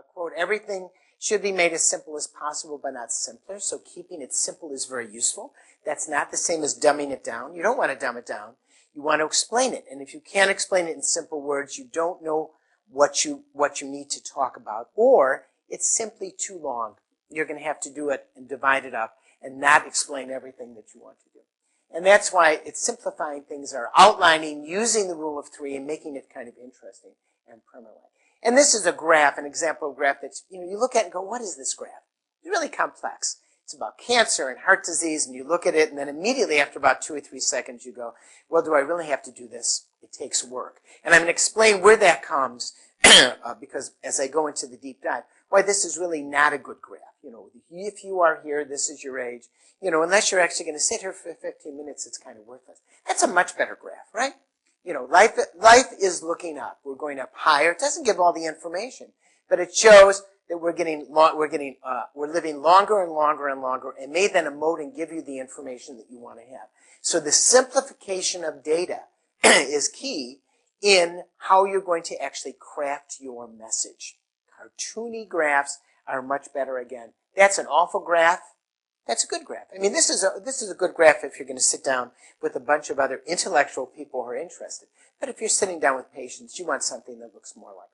quote, everything should be made as simple as possible, but not simpler. So keeping it simple is very useful. That's not the same as dumbing it down. You don't want to dumb it down. You want to explain it. And if you can't explain it in simple words, you don't know what you need to talk about, or it's simply too long. You're going to have to do it and divide it up and not explain everything that you want to do. And that's why it's simplifying things, or outlining, using the rule of three and making it kind of interesting and permanent. And this is a graph, an example of a graph that's, you look at it and go, what is this graph? It's really complex. It's about cancer and heart disease, and you look at it, and then immediately after about 2 or 3 seconds, you go, well, do I really have to do this? It takes work. And I'm going to explain where that comes, because as I go into the deep dive, why this is really not a good graph. If you are here, this is your age, unless you're actually going to sit here for 15 minutes, it's kind of worthless. That's a much better graph, right? Life is looking up. We're going up higher. It doesn't give all the information, but it shows that we're living longer and longer and longer, and may then emote and give you the information that you want to have. So the simplification of data is key in how you're going to actually craft your message. Cartoony graphs are much better. Again, that's an awful graph. That's a good graph. I mean, this is a good graph if you're going to sit down with a bunch of other intellectual people who are interested. But if you're sitting down with patients, you want something that looks more like